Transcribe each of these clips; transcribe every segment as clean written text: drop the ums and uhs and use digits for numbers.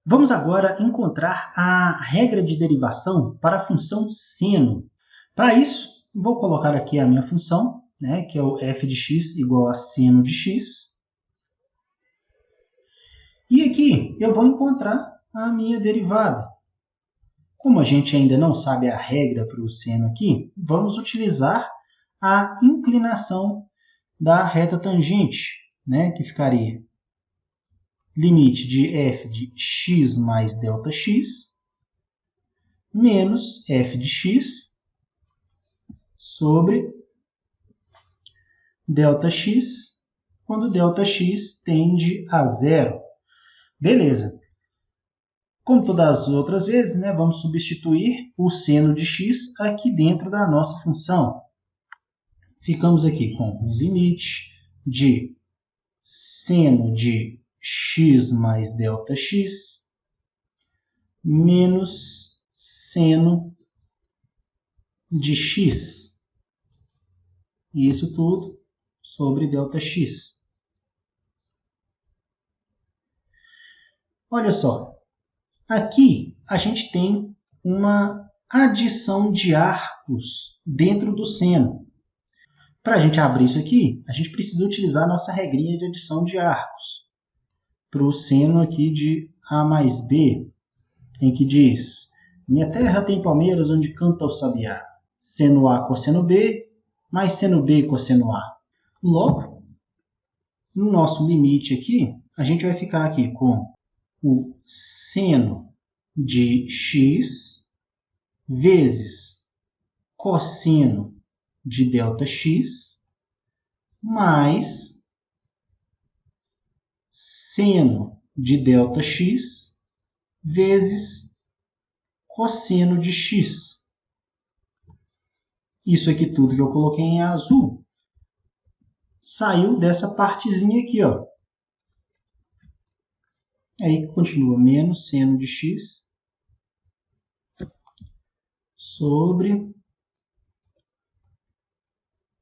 Vamos agora encontrar a regra de derivação para a função seno. Para isso, vou colocar aqui a minha função, que é o f de x igual a seno de x. E aqui eu vou encontrar a minha derivada. Como a gente ainda não sabe a regra para o seno aqui, vamos utilizar a inclinação da reta tangente, que ficaria limite de f de x mais ΔX menos f de x sobre ΔX, quando ΔX tende a zero. Beleza. Como todas as outras vezes, vamos substituir o seno de x aqui dentro da nossa função. Ficamos aqui com o limite de seno de x mais ΔX menos seno de x. E isso tudo sobre ΔX. Olha só, aqui a gente tem uma adição de arcos dentro do seno. Para a gente abrir isso aqui, a gente precisa utilizar a nossa regrinha de adição de arcos para o seno aqui de A mais B, em que diz: minha terra tem palmeiras onde canta o sabiá. Seno A cosseno B, mais seno B cosseno A. Logo, no nosso limite aqui, a gente vai ficar aqui com o seno de x vezes cosseno de ΔX mais seno de ΔX vezes cosseno de x. Isso aqui tudo que eu coloquei em azul saiu dessa partezinha aqui, ó. Aí continua menos seno de x sobre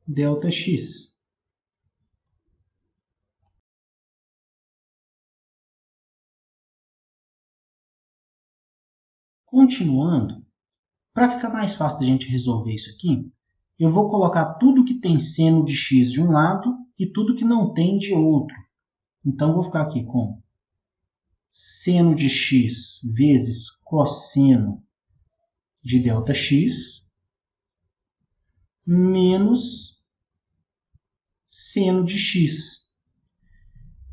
ΔX. Continuando, para ficar mais fácil da gente resolver isso aqui, eu vou colocar tudo que tem seno de x de um lado e tudo que não tem de outro. Então, vou ficar aqui com seno de x vezes cosseno de ΔX menos seno de x.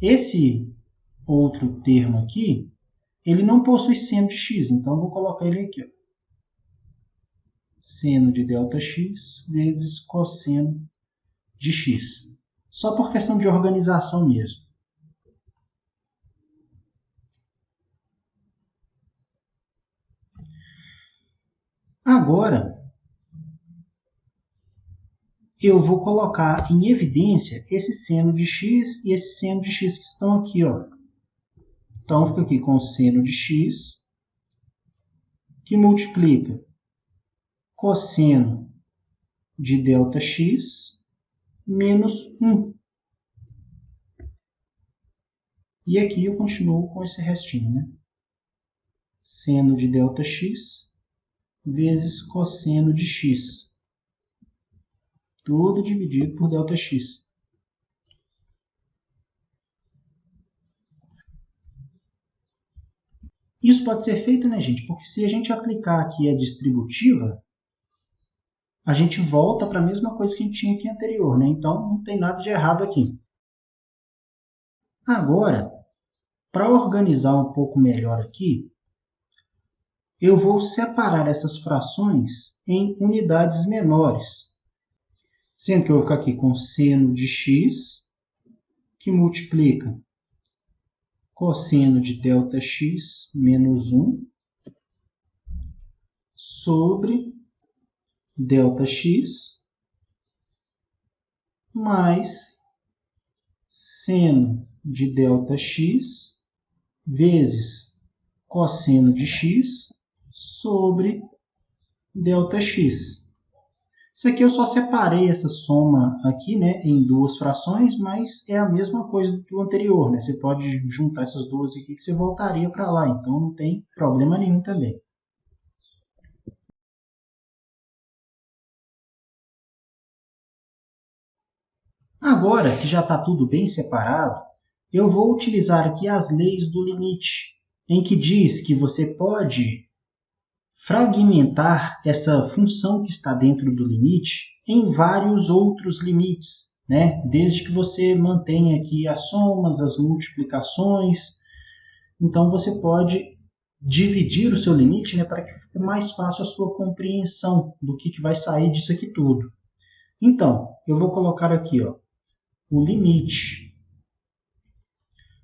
Esse outro termo aqui, ele não possui seno de x, então vou colocar ele aqui, ó. Seno de ΔX vezes cosseno de x. Só por questão de organização mesmo. Agora, eu vou colocar em evidência esse seno de x e esse seno de x que estão aqui, ó. Então, fica aqui com o seno de x, que multiplica cosseno de ΔX menos 1. E aqui eu continuo com esse restinho, Seno de ΔX vezes cosseno de x. Tudo dividido por ΔX. Isso pode ser feito, gente? Porque se a gente aplicar aqui a distributiva, a gente volta para a mesma coisa que a gente tinha aqui anterior, Então, não tem nada de errado aqui. Agora, para organizar um pouco melhor aqui, eu vou separar essas frações em unidades menores. Sendo que eu vou ficar aqui com seno de x, que multiplica cosseno de ΔX menos 1 sobre ΔX mais seno de ΔX vezes cosseno de x sobre ΔX. Isso aqui eu só separei essa soma aqui, né, em duas frações, mas é a mesma coisa do anterior, né? Você pode juntar essas duas aqui que você voltaria para lá, então não tem problema nenhum também. Agora que já está tudo bem separado, eu vou utilizar aqui as leis do limite, em que diz que você pode fragmentar essa função que está dentro do limite em vários outros limites, né? Desde que você mantenha aqui as somas, as multiplicações. Então, você pode dividir o seu limite, né, para que fique mais fácil a sua compreensão do que vai sair disso aqui tudo. Então, eu vou colocar aqui, ó, o limite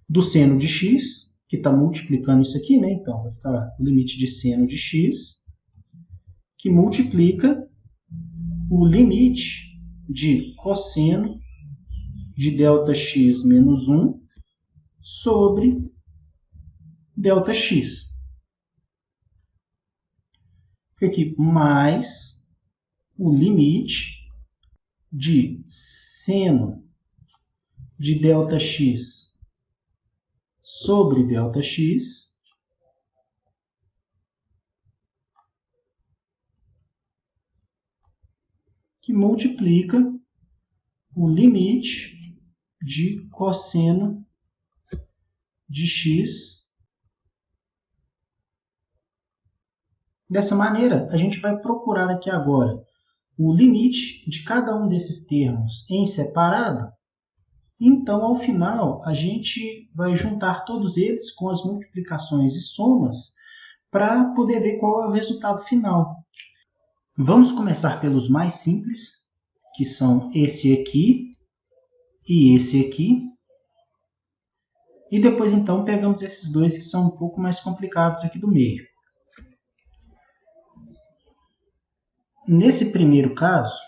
do seno de x, que está multiplicando isso aqui, né? Então, vai ficar o limite de seno de x, que multiplica o limite de cosseno de Δx menos 1 sobre Δx. Fica aqui mais o limite de seno de ΔX sobre ΔX que multiplica o limite de cosseno de x. Dessa maneira, a gente vai procurar aqui agora o limite de cada um desses termos em separado. Então, ao final, a gente vai juntar todos eles com as multiplicações e somas para poder ver qual é o resultado final. Vamos começar pelos mais simples, que são esse aqui e esse aqui. E depois, então, pegamos esses dois que são um pouco mais complicados aqui do meio. Nesse primeiro caso,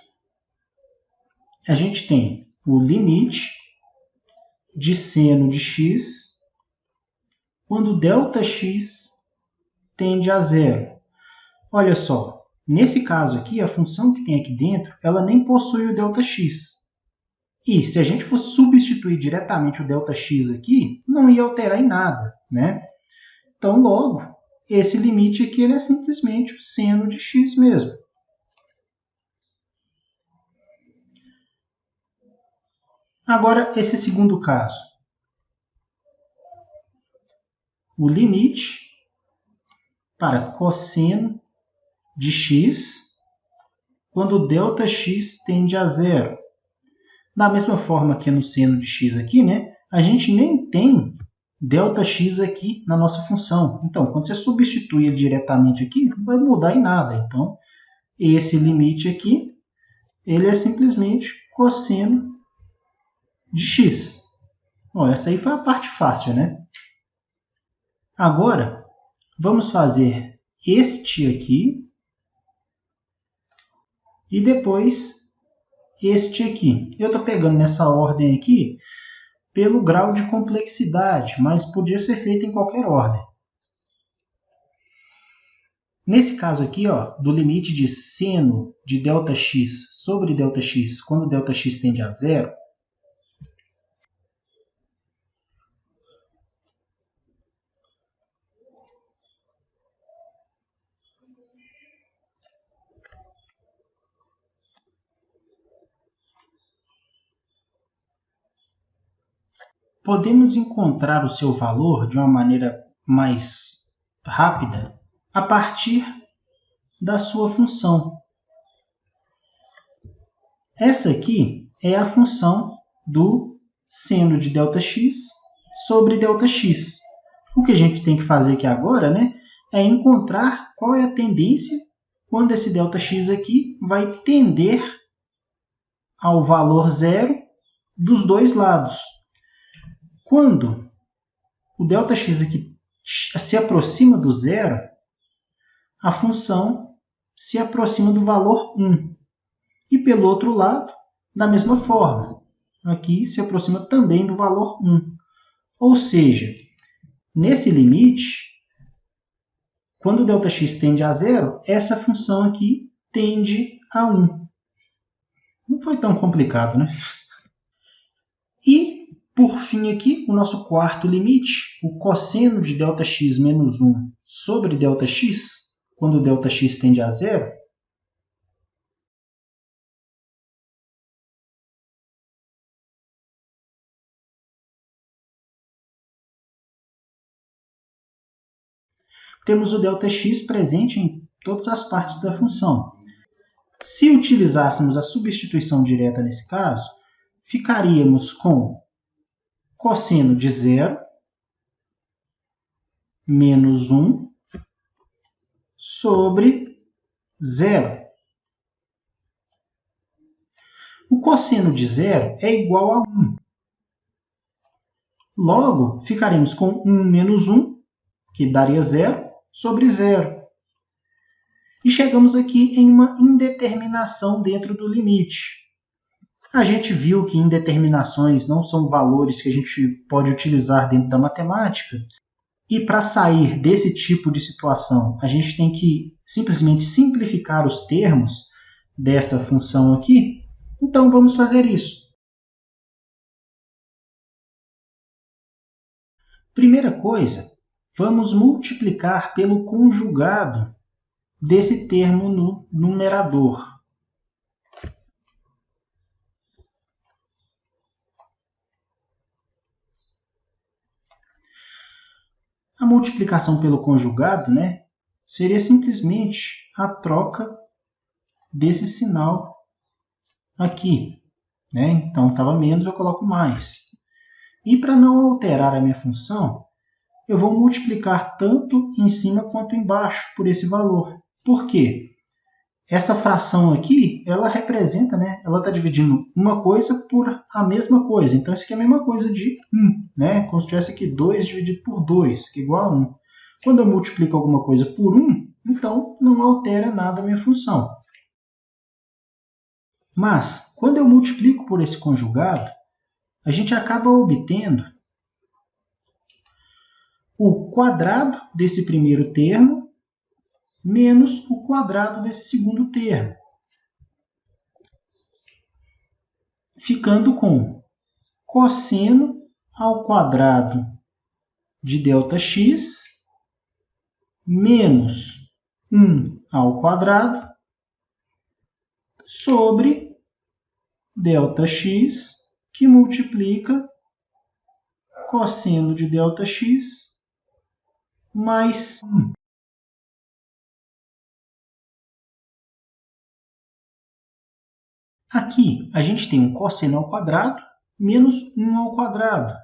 a gente tem o limite de seno de x quando ΔX tende a zero. Olha só, nesse caso aqui, a função que tem aqui dentro, ela nem possui o ΔX. E se a gente fosse substituir diretamente o ΔX aqui, não ia alterar em nada, né? Então, logo, esse limite aqui ele é simplesmente o seno de x mesmo. Agora, esse segundo caso. O limite para cosseno de x quando ΔX tende a zero. Da mesma forma que no seno de x aqui, né, a gente nem tem ΔX aqui na nossa função. Então, quando você substitui ele diretamente aqui, não vai mudar em nada. Então, esse limite aqui, ele é simplesmente cosseno de x. Bom, essa aí foi a parte fácil, né? Agora, vamos fazer este aqui e depois este aqui. Eu estou pegando nessa ordem aqui pelo grau de complexidade, mas podia ser feito em qualquer ordem. Nesse caso aqui, ó, do limite de seno de ΔX sobre ΔX quando ΔX tende a zero, podemos encontrar o seu valor de uma maneira mais rápida a partir da sua função. Essa aqui é a função do seno de ΔX sobre ΔX. O que a gente tem que fazer aqui agora, né, é encontrar qual é a tendência quando esse ΔX aqui vai tender ao valor zero dos dois lados. Quando o ΔX aqui se aproxima do zero, a função se aproxima do valor 1. E pelo outro lado, da mesma forma, aqui se aproxima também do valor 1. Ou seja, nesse limite, quando o ΔX tende a zero, essa função aqui tende a 1. Não foi tão complicado, né? E, por fim aqui, o nosso quarto limite, o cosseno de ΔX menos 1 sobre ΔX, quando ΔX tende a zero, temos o ΔX presente em todas as partes da função. Se utilizássemos a substituição direta nesse caso, ficaríamos com cosseno de zero menos 1 sobre zero. O cosseno de zero é igual a 1. Logo, ficaremos com 1 menos 1, que daria zero, sobre zero. E chegamos aqui em uma indeterminação dentro do limite. A gente viu que indeterminações não são valores que a gente pode utilizar dentro da matemática. E para sair desse tipo de situação, a gente tem que simplesmente simplificar os termos dessa função aqui. Então, vamos fazer isso. Primeira coisa, vamos multiplicar pelo conjugado desse termo no numerador. A multiplicação pelo conjugado, né, seria simplesmente a troca desse sinal aqui. Né? Então, estava menos, eu coloco mais. E para não alterar a minha função, eu vou multiplicar tanto em cima quanto embaixo por esse valor. Por quê? Essa fração aqui, ela representa, né? Ela está dividindo uma coisa por a mesma coisa. Então, isso aqui é a mesma coisa de 1, né? Como se tivesse aqui 2 dividido por 2, que é igual a 1. Quando eu multiplico alguma coisa por 1, então não altera nada a minha função. Mas, quando eu multiplico por esse conjugado, a gente acaba obtendo o quadrado desse primeiro termo menos o quadrado desse segundo termo, ficando com cosseno ao quadrado de ΔX menos 1 ao quadrado sobre ΔX, que multiplica cosseno de ΔX mais 1. Aqui, a gente tem um cosseno ao quadrado menos 1 ao quadrado.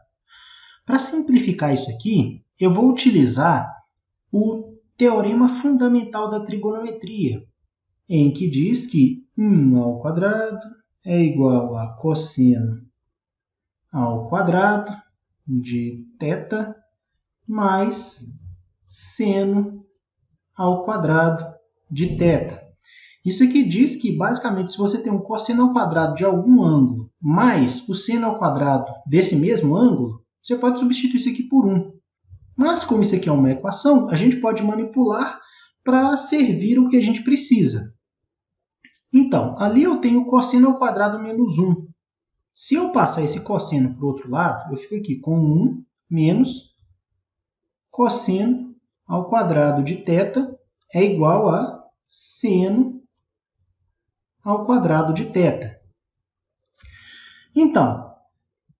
Para simplificar isso aqui, eu vou utilizar o teorema fundamental da trigonometria, em que diz que 1 ao quadrado é igual a cosseno ao quadrado de θ mais seno ao quadrado de θ. Isso aqui diz que, basicamente, se você tem um cosseno ao quadrado de algum ângulo mais o seno ao quadrado desse mesmo ângulo, você pode substituir isso aqui por 1. Mas, como isso aqui é uma equação, a gente pode manipular para servir o que a gente precisa. Então, ali eu tenho cosseno ao quadrado menos 1. Se eu passar esse cosseno para o outro lado, eu fico aqui com 1 menos cosseno ao quadrado de θ é igual a seno ao quadrado de θ. Então,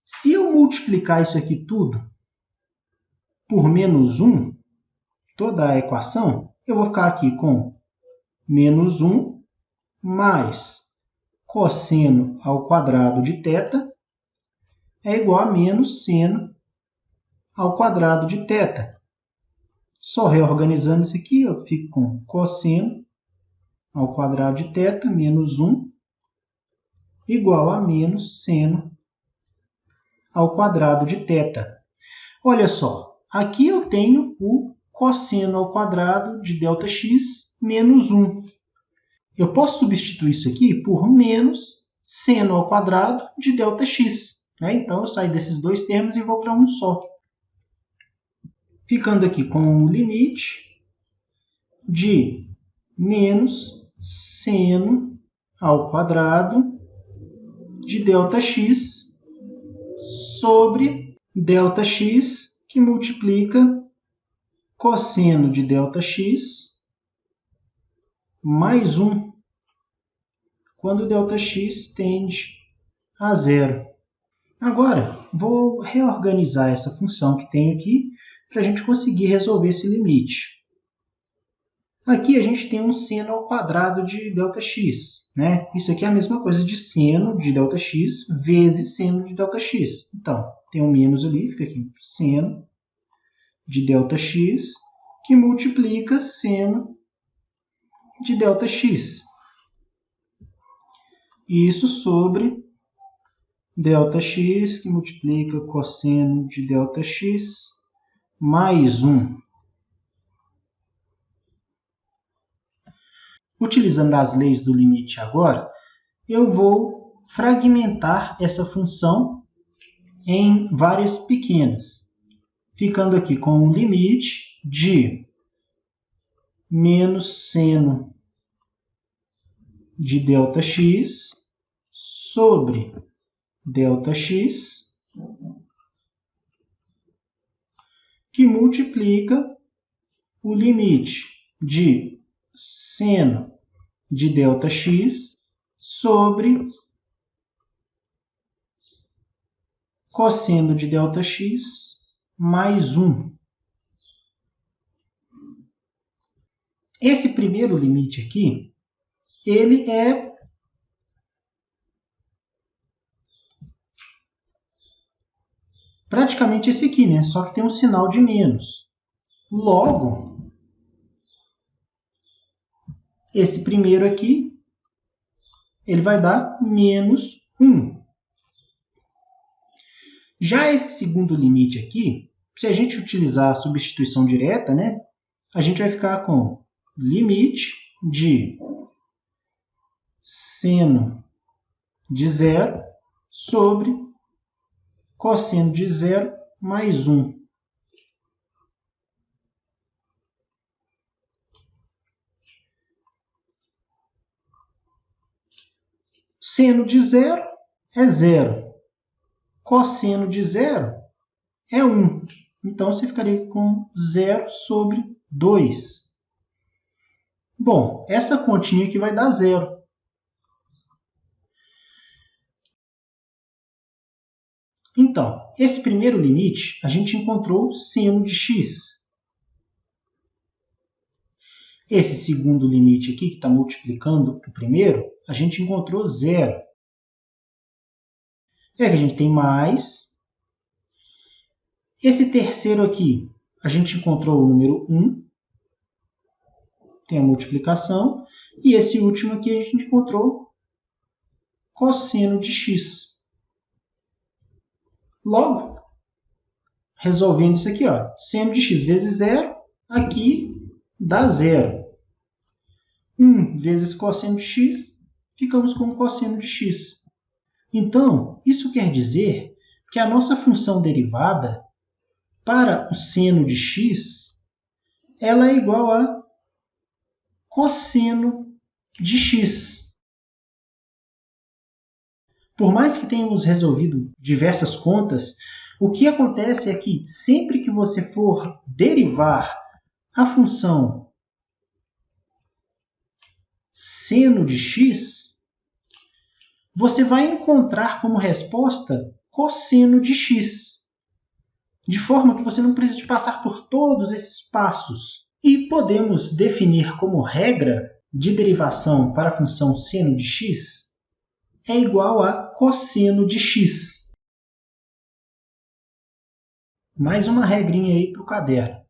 se eu multiplicar isso aqui tudo por menos 1, toda a equação, eu vou ficar aqui com menos 1 mais cosseno ao quadrado de θ é igual a menos seno ao quadrado de θ. Só reorganizando isso aqui, eu fico com cosseno ao quadrado de θ menos 1 igual a menos seno ao quadrado de θ. Olha só, aqui eu tenho o cosseno ao quadrado de ΔX menos 1. Eu posso substituir isso aqui por menos seno ao quadrado de ΔX. Né? Então, eu saio desses dois termos e vou para um só. Ficando aqui com o limite de menos seno ao quadrado de ΔX sobre ΔX, que multiplica cosseno de ΔX mais 1, quando ΔX tende a zero. Agora, vou reorganizar essa função que tenho aqui para a gente conseguir resolver esse limite. Aqui a gente tem um seno ao quadrado de ΔX, né? Isso aqui é a mesma coisa de seno de ΔX vezes seno de ΔX. Então, tem um menos ali, fica aqui seno de ΔX, que multiplica seno de ΔX. Isso sobre ΔX, que multiplica cosseno de ΔX mais 1. Utilizando as leis do limite agora, eu vou fragmentar essa função em várias pequenas, ficando aqui com um limite de menos seno de ΔX sobre ΔX, que multiplica o limite de seno de ΔX sobre cosseno de ΔX mais 1. Esse primeiro limite aqui, ele é praticamente esse aqui, né? Só que tem um sinal de menos. Logo, esse primeiro aqui, ele vai dar menos 1. Já esse segundo limite aqui, se a gente utilizar a substituição direta, né? A gente vai ficar com limite de seno de zero sobre cosseno de zero mais 1. Seno de zero é zero. Cosseno de zero é 1. Então, você ficaria com 0 sobre 2. Bom, essa continha aqui vai dar 0. Então, esse primeiro limite, a gente encontrou seno de x. Esse segundo limite aqui, que está multiplicando o primeiro, a gente encontrou 0. É que a gente tem mais. Esse terceiro aqui, a gente encontrou o número 1. Tem a multiplicação. E esse último aqui, a gente encontrou cosseno de x. Logo, resolvendo isso aqui, ó, seno de x vezes 0, aqui dá 0. 1 vezes cosseno de x, ficamos com o cosseno de x. Então, isso quer dizer que a nossa função derivada para o seno de x, ela é igual a cosseno de x. Por mais que tenhamos resolvido diversas contas, o que acontece é que sempre que você for derivar a função seno de x, você vai encontrar como resposta cosseno de x, de forma que você não precisa passar por todos esses passos. E podemos definir como regra de derivação para a função seno de x é igual a cosseno de x. Mais uma regrinha aí para o caderno.